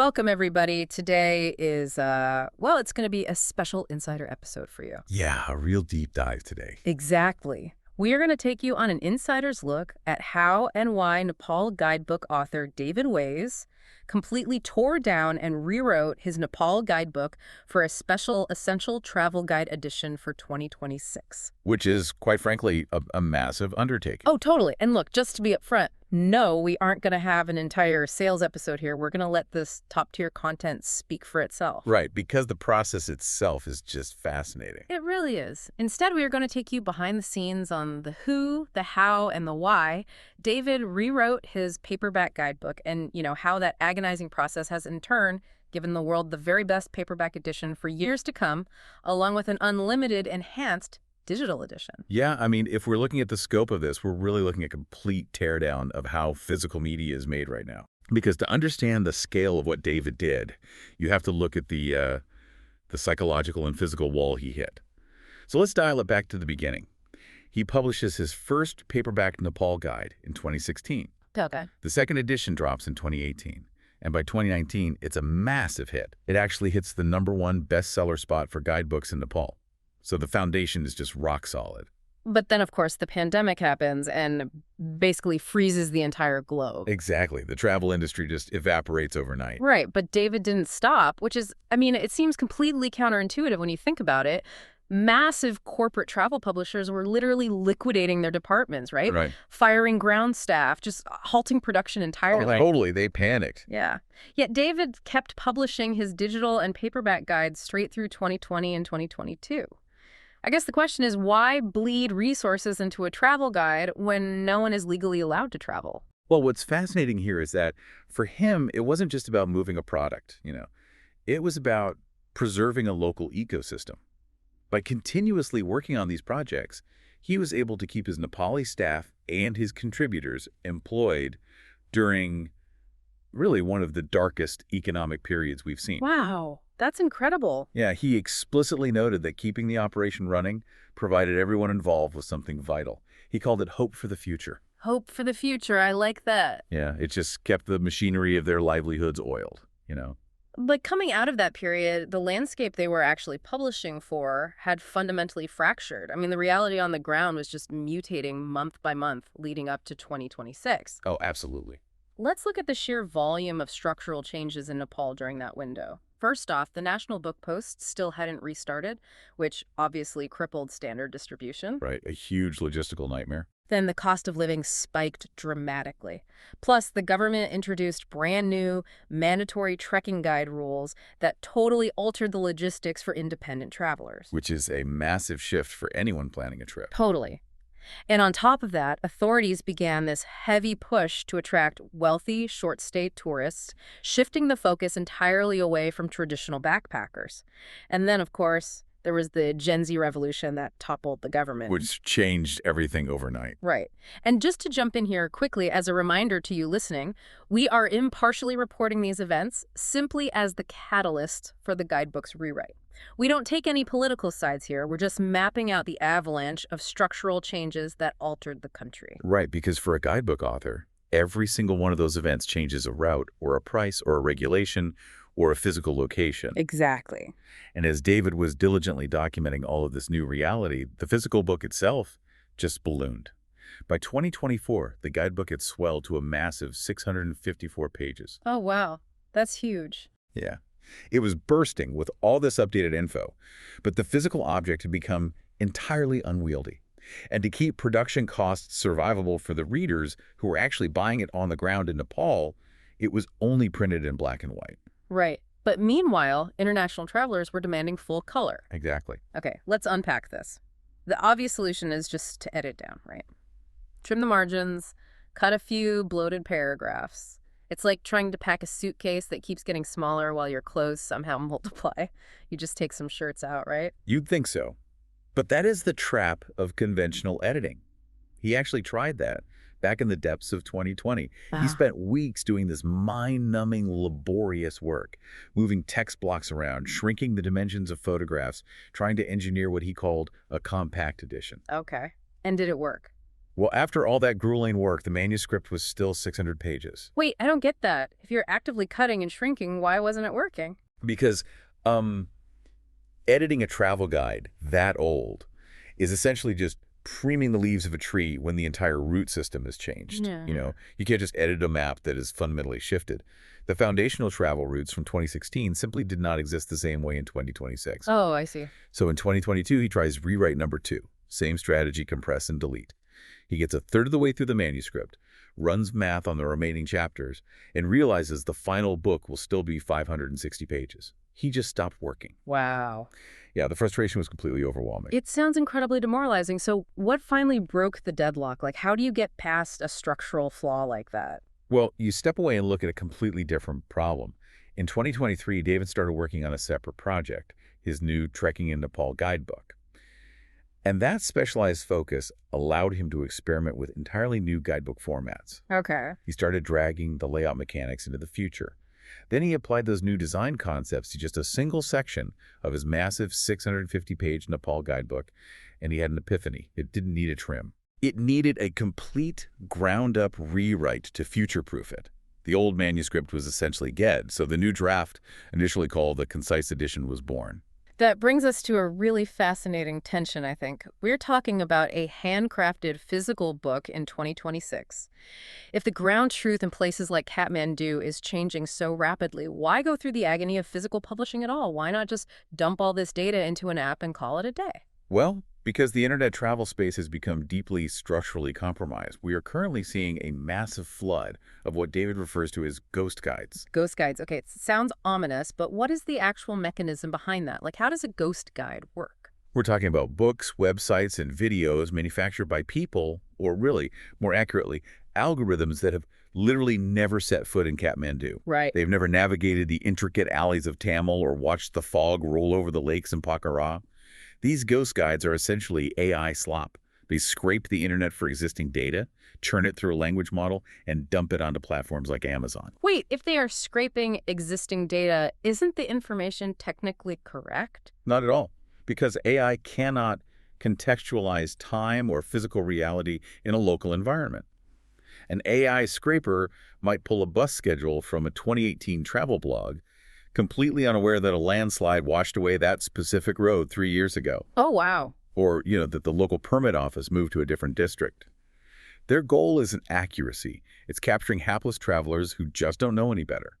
Welcome, everybody. Today is, it's going to be a special insider episode for you. Yeah, a real deep dive today. Exactly. We are going to take you on an insider's look at how and why Nepal guidebook author David Weiss completely tore down and rewrote his Nepal guidebook for a special essential travel guide edition for 2026. Which is, quite frankly, a massive undertaking. Oh, totally. And look, just to be upfront, no, we aren't going to have an entire sales episode here. We're going to let this top-tier content speak for itself. Right, because the process itself is just fascinating. It really is. Instead, we are going to take you behind the scenes on the who, the how, and the why. David rewrote his paperback guidebook and, how that agonizing process has in turn given the world the very best paperback edition for years to come, along with an unlimited, enhanced digital edition. Yeah, I mean, if we're looking at the scope of this, we're really looking at complete teardown of how physical media is made right now. Because to understand the scale of what David did, you have to look at the psychological and physical wall he hit. So let's dial it back to the beginning. He publishes his first paperback Nepal guide in 2016. Okay. The second edition drops in 2018. And by 2019, it's a massive hit. It actually hits the #1 bestseller spot for guidebooks in Nepal. So the foundation is just rock solid. But then, of course, the pandemic happens and basically freezes the entire globe. Exactly. The travel industry just evaporates overnight. Right, but David didn't stop, which is, it seems completely counterintuitive when you think about it. Massive corporate travel publishers were literally liquidating their departments, right? Right. Firing ground staff, just halting production entirely. Oh, totally. They panicked. Yeah. Yet David kept publishing his digital and paperback guides straight through 2020 and 2022. I guess the question is, why bleed resources into a travel guide when no one is legally allowed to travel? Well, what's fascinating here is that for him, it wasn't just about moving a product, It was about preserving a local ecosystem. By continuously working on these projects, he was able to keep his Nepali staff and his contributors employed during really one of the darkest economic periods we've seen. Wow, that's incredible. Yeah, he explicitly noted that keeping the operation running provided everyone involved with something vital. He called it hope for the future. Hope for the future. I like that. Yeah, it just kept the machinery of their livelihoods oiled, But coming out of that period, the landscape they were actually publishing for had fundamentally fractured. The reality on the ground was just mutating month by month leading up to 2026. Oh, absolutely. Let's look at the sheer volume of structural changes in Nepal during that window. First off, the National Book Post still hadn't restarted, which obviously crippled standard distribution. Right, a huge logistical nightmare. Then the cost of living spiked dramatically. Plus, the government introduced brand new, mandatory trekking guide rules that totally altered the logistics for independent travelers. Which is a massive shift for anyone planning a trip. Totally. And on top of that, authorities began this heavy push to attract wealthy, short-stay tourists, shifting the focus entirely away from traditional backpackers. And then, of course, there was the Gen Z revolution that toppled the government. Which changed everything overnight. Right. And just to jump in here quickly, as a reminder to you listening, we are impartially reporting these events simply as the catalyst for the guidebook's rewrite. We don't take any political sides here. We're just mapping out the avalanche of structural changes that altered the country. Right, because for a guidebook author, every single one of those events changes a route or a price or a regulation or a physical location. Exactly. And as David was diligently documenting all of this new reality, the physical book itself just ballooned. By 2024, the guidebook had swelled to a massive 654 pages. Oh, wow. That's huge. Yeah. It was bursting with all this updated info, but the physical object had become entirely unwieldy. And to keep production costs survivable for the readers who were actually buying it on the ground in Nepal, it was only printed in black and white. Right. But meanwhile, international travelers were demanding full color. Exactly. Okay, let's unpack this. The obvious solution is just to edit down, right? Trim the margins, cut a few bloated paragraphs. It's like trying to pack a suitcase that keeps getting smaller while your clothes somehow multiply. You just take some shirts out, right? You'd think so. But that is the trap of conventional editing. He actually tried that back in the depths of 2020. He spent weeks doing this mind-numbing, laborious work, moving text blocks around, shrinking the dimensions of photographs, trying to engineer what he called a compact edition. Okay. And did it work? Well, after all that grueling work, the manuscript was still 600 pages. Wait, I don't get that. If you're actively cutting and shrinking, why wasn't it working? Because um, editing a travel guide that old is essentially just pruning the leaves of a tree when the entire root system has changed. Yeah. You can't just edit a map that is fundamentally shifted. The foundational travel routes from 2016 simply did not exist the same way in 2026. Oh, I see. So in 2022, he tries rewrite number 2. Same strategy, compress and delete. He gets a third of the way through the manuscript, runs math on the remaining chapters, and realizes the final book will still be 560 pages. He just stopped working. Wow. Yeah, the frustration was completely overwhelming. It sounds incredibly demoralizing. So what finally broke the deadlock? Like, how do you get past a structural flaw like that? Well, you step away and look at a completely different problem. In 2023, David started working on a separate project, his new Trekking in Nepal guidebook. And that specialized focus allowed him to experiment with entirely new guidebook formats. Okay. He started dragging the layout mechanics into the future. Then he applied those new design concepts to just a single section of his massive 650-page Nepal guidebook, and he had an epiphany. It didn't need a trim. It needed a complete ground-up rewrite to future-proof it. The old manuscript was essentially dead, so the new draft, initially called the Concise Edition, was born. That brings us to a really fascinating tension, I think. We're talking about a handcrafted physical book in 2026. If the ground truth in places like Kathmandu is changing so rapidly, why go through the agony of physical publishing at all? Why not just dump all this data into an app and call it a day? Well, because the internet travel space has become deeply structurally compromised, we are currently seeing a massive flood of what David refers to as ghost guides. Ghost guides. Okay, it sounds ominous, but what is the actual mechanism behind that? Like, how does a ghost guide work? We're talking about books, websites, and videos manufactured by people, or really, more accurately, algorithms that have literally never set foot in Kathmandu. Right. They've never navigated the intricate alleys of Tamil or watched the fog roll over the lakes in Pokhara. These ghost guides are essentially AI slop. They scrape the internet for existing data, churn it through a language model, and dump it onto platforms like Amazon. Wait, if they are scraping existing data, isn't the information technically correct? Not at all, because AI cannot contextualize time or physical reality in a local environment. An AI scraper might pull a bus schedule from a 2018 travel blog, completely unaware that a landslide washed away that specific road 3 years ago. Oh, wow. Or, that the local permit office moved to a different district. Their goal isn't accuracy. It's capturing hapless travelers who just don't know any better.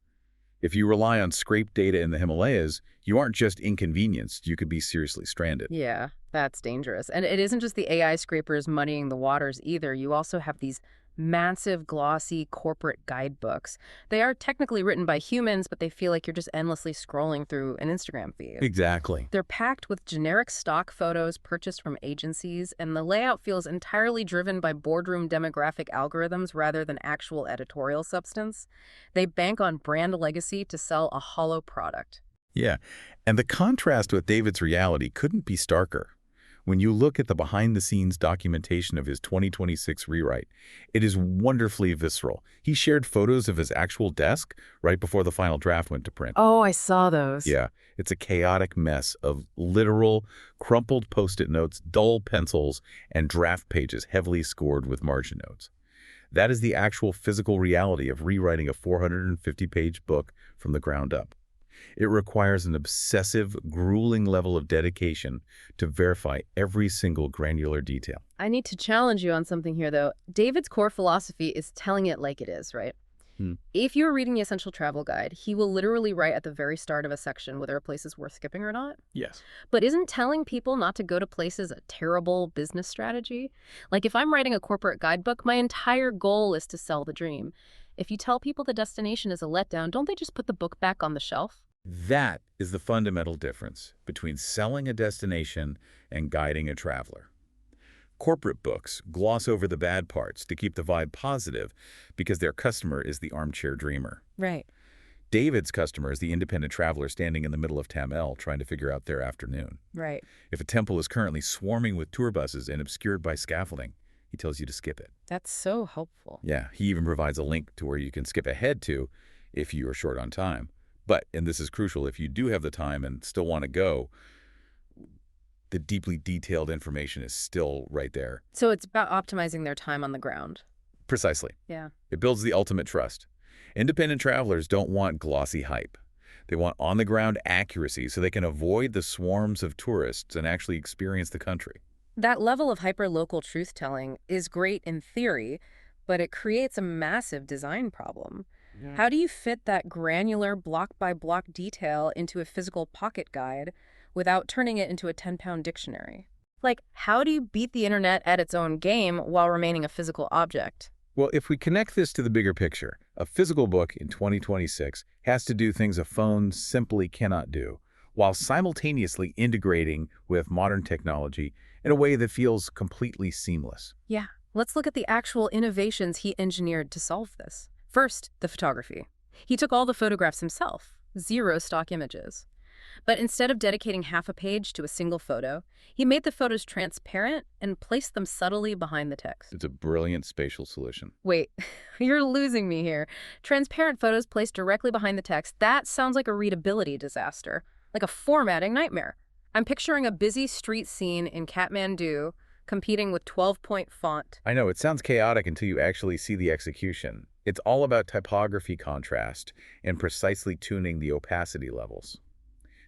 If you rely on scraped data in the Himalayas, you aren't just inconvenienced, you could be seriously stranded. Yeah, that's dangerous. And it isn't just the AI scrapers muddying the waters either. You also have these massive, glossy corporate guidebooks. They are technically written by humans, but they feel like you're just endlessly scrolling through an Instagram feed. Exactly. They're packed with generic stock photos purchased from agencies, and the layout feels entirely driven by boardroom demographic algorithms rather than actual editorial substance. They bank on brand legacy to sell a hollow product. Yeah, and the contrast with David's reality couldn't be starker. When you look at the behind-the-scenes documentation of his 2026 rewrite, it is wonderfully visceral. He shared photos of his actual desk right before the final draft went to print. Oh, I saw those. Yeah, it's a chaotic mess of literal, crumpled Post-it notes, dull pencils, and draft pages heavily scored with margin notes. That is the actual physical reality of rewriting a 450-page book from the ground up. It requires an obsessive, grueling level of dedication to verify every single granular detail. I need to challenge you on something here, though. David's core philosophy is telling it like it is, right? If you're reading the Essential Travel Guide, he will literally write at the very start of a section whether a place is worth skipping or not. Yes. But isn't telling people not to go to places a terrible business strategy? Like, if I'm writing a corporate guidebook, my entire goal is to sell the dream. If you tell people the destination is a letdown, don't they just put the book back on the shelf? That is the fundamental difference between selling a destination and guiding a traveler. Corporate books gloss over the bad parts to keep the vibe positive because their customer is the armchair dreamer. Right. David's customer is the independent traveler standing in the middle of Tamil trying to figure out their afternoon. Right. If a temple is currently swarming with tour buses and obscured by scaffolding, he tells you to skip it. That's so helpful. Yeah, he even provides a link to where you can skip ahead to if you are short on time. But, and this is crucial, if you do have the time and still want to go, the deeply detailed information is still right there. So it's about optimizing their time on the ground. Precisely. Yeah. It builds the ultimate trust. Independent travelers don't want glossy hype. They want on-the-ground accuracy so they can avoid the swarms of tourists and actually experience the country. That level of hyper-local truth-telling is great in theory, but it creates a massive design problem. Yeah. How do you fit that granular block-by-block detail into a physical pocket guide without turning it into a 10-pound dictionary? Like, how do you beat the internet at its own game while remaining a physical object? Well, if we connect this to the bigger picture, a physical book in 2026 has to do things a phone simply cannot do, while simultaneously integrating with modern technology in a way that feels completely seamless. Yeah, let's look at the actual innovations he engineered to solve this. First, the photography. He took all the photographs himself, 0 stock images. But instead of dedicating half a page to a single photo, he made the photos transparent and placed them subtly behind the text. It's a brilliant spatial solution. Wait, you're losing me here. Transparent photos placed directly behind the text, that sounds like a readability disaster, like a formatting nightmare. I'm picturing a busy street scene in Kathmandu competing with 12-point font. I know, it sounds chaotic until you actually see the execution. It's all about typography contrast and precisely tuning the opacity levels.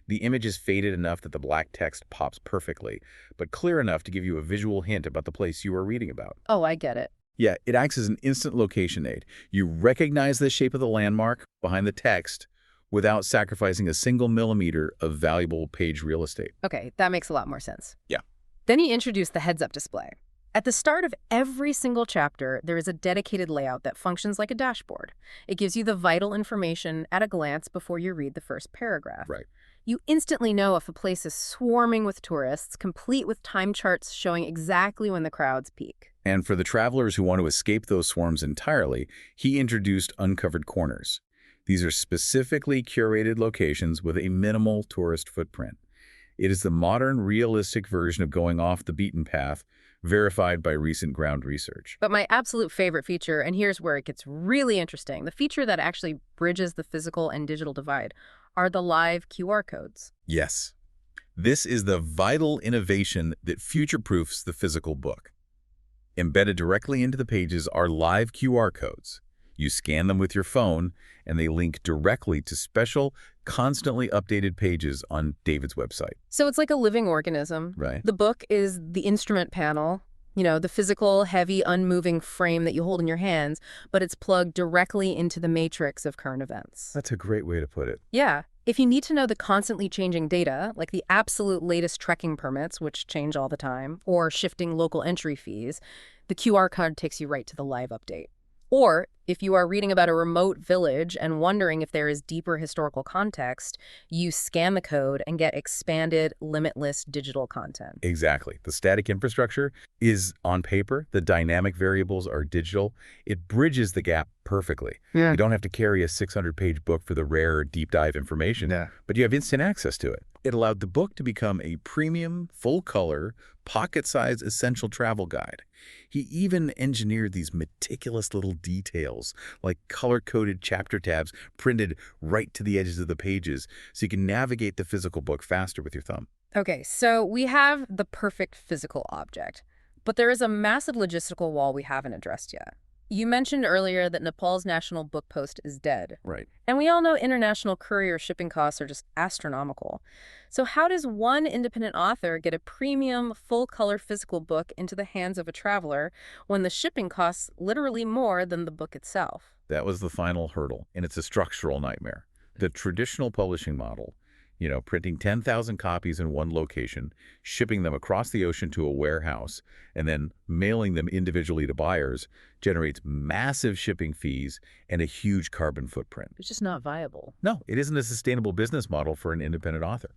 The image is faded enough that the black text pops perfectly, but clear enough to give you a visual hint about the place you are reading about. Oh, I get it. Yeah, it acts as an instant location aid. You recognize the shape of the landmark behind the text without sacrificing a single millimeter of valuable page real estate. Okay, that makes a lot more sense. Yeah. Then he introduced the heads-up display. At the start of every single chapter, there is a dedicated layout that functions like a dashboard. It gives you the vital information at a glance before you read the first paragraph. Right. You instantly know if a place is swarming with tourists, complete with time charts showing exactly when the crowds peak. And for the travelers who want to escape those swarms entirely, he introduced uncovered corners. These are specifically curated locations with a minimal tourist footprint. It is the modern, realistic version of going off the beaten path, verified by recent ground research. But my absolute favorite feature, and here's where it gets really interesting, the feature that actually bridges the physical and digital divide, are the live QR codes. Yes. This is the vital innovation that future-proofs the physical book. Embedded directly into the pages are live QR codes. You scan them with your phone, and they link directly to special, constantly updated pages on David's website. So it's like a living organism. Right. The book is the instrument panel, the physical, heavy, unmoving frame that you hold in your hands, but it's plugged directly into the matrix of current events. That's a great way to put it. Yeah. If you need to know the constantly changing data, like the absolute latest trekking permits, which change all the time, or shifting local entry fees, the QR code takes you right to the live update. Or if you are reading about a remote village and wondering if there is deeper historical context, you scan the code and get expanded, limitless digital content. Exactly. The static infrastructure is on paper. The dynamic variables are digital. It bridges the gap perfectly. Yeah. You don't have to carry a 600-page book for the rare deep dive information, but you have instant access to it. It allowed the book to become a premium, full-color, pocket-sized essential travel guide. He even engineered these meticulous little details, like color-coded chapter tabs printed right to the edges of the pages, so you can navigate the physical book faster with your thumb. Okay, so we have the perfect physical object, but there is a massive logistical wall we haven't addressed yet. You mentioned earlier that Nepal's national book post is dead. Right. And we all know international courier shipping costs are just astronomical. So how does one independent author get a premium, full-color physical book into the hands of a traveler when the shipping costs literally more than the book itself? That was the final hurdle, and it's a structural nightmare. The traditional publishing model, printing 10,000 copies in one location, shipping them across the ocean to a warehouse, and then mailing them individually to buyers, generates massive shipping fees and a huge carbon footprint. It's just not viable. No, it isn't a sustainable business model for an independent author.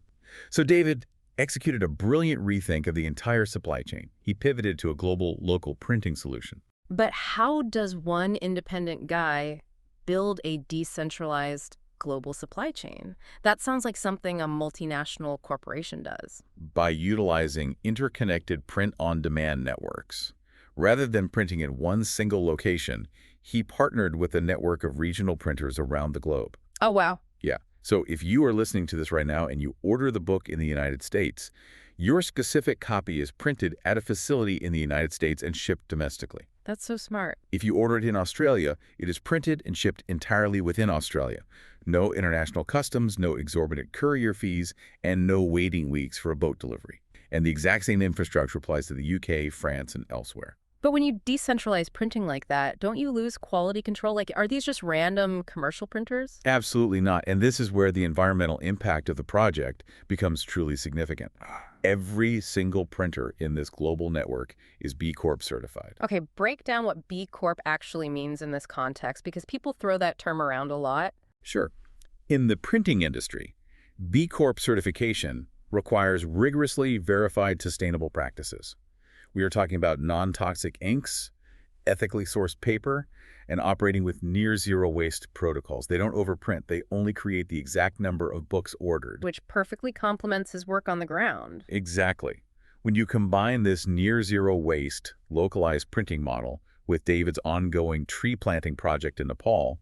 So David executed a brilliant rethink of the entire supply chain. He pivoted to a global, local printing solution. But how does one independent guy build a decentralized global supply chain? That sounds like something a multinational corporation does. By utilizing interconnected print-on-demand networks. Rather than printing in one single location, he partnered with a network of regional printers around the globe. Oh, wow. Yeah. So if you are listening to this right now and you order the book in the United States, Your specific copy is printed at a facility in the United States and shipped domestically. That's so smart. If you order it in Australia, it is printed and shipped entirely within Australia. No international customs, no exorbitant courier fees, and no waiting weeks for a boat delivery. And the exact same infrastructure applies to the UK, France, and elsewhere. But when you decentralize printing like that, don't you lose quality control? Like, are these just random commercial printers? Absolutely not. And this is where the environmental impact of the project becomes truly significant. Every single printer in this global network is B Corp certified. Okay, break down what B Corp actually means in this context, because people throw that term around a lot. Sure. In the printing industry, B Corp certification requires rigorously verified sustainable practices. We are talking about non-toxic inks, ethically sourced paper, and operating with near-zero waste protocols. They don't overprint. They only create the exact number of books ordered. Which perfectly complements his work on the ground. Exactly. When you combine this near-zero waste, localized printing model with David's ongoing tree planting project in Nepal,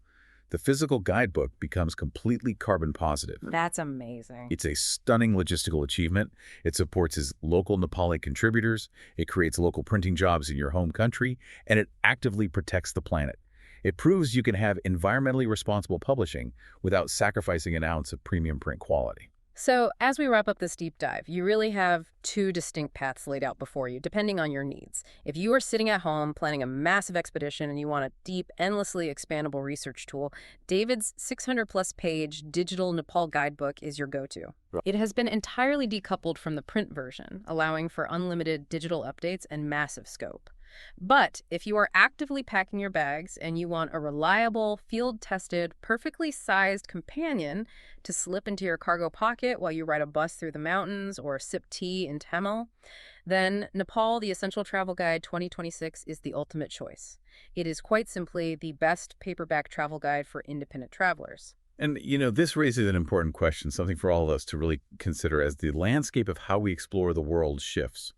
the physical guidebook becomes completely carbon positive. That's amazing. It's a stunning logistical achievement. It supports his local Nepali contributors, it creates local printing jobs in your home country, and it actively protects the planet. It proves you can have environmentally responsible publishing without sacrificing an ounce of premium print quality. So, as we wrap up this deep dive, you really have two distinct paths laid out before you, depending on your needs. If you are sitting at home planning a massive expedition and you want a deep, endlessly expandable research tool, David's 600-plus page digital Nepal guidebook is your go-to. Right. It has been entirely decoupled from the print version, allowing for unlimited digital updates and massive scope. But if you are actively packing your bags and you want a reliable, field-tested, perfectly sized companion to slip into your cargo pocket while you ride a bus through the mountains or sip tea in Tamil, then Nepal, the Essential Travel Guide 2026 is the ultimate choice. It is quite simply the best paperback travel guide for independent travelers. And, this raises an important question, something for all of us to really consider as the landscape of how we explore the world shifts.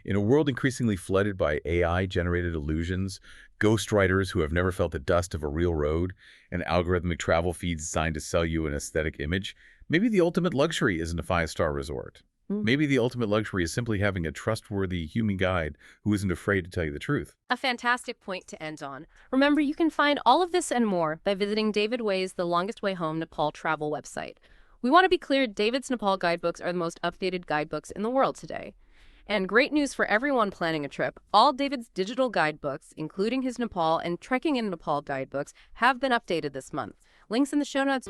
In a world increasingly flooded by AI-generated illusions, ghostwriters who have never felt the dust of a real road, and algorithmic travel feeds designed to sell you an aesthetic image, maybe the ultimate luxury isn't a five-star resort. Maybe the ultimate luxury is simply having a trustworthy human guide who isn't afraid to tell you the truth. A fantastic point to end on. Remember, you can find all of this and more by visiting David Way's The Longest Way Home Nepal travel website. We want to be clear, David's Nepal guidebooks are the most updated guidebooks in the world today. And great news for everyone planning a trip. All David's digital guidebooks, including his Nepal and Trekking in Nepal guidebooks, have been updated this month. Links in the show notes.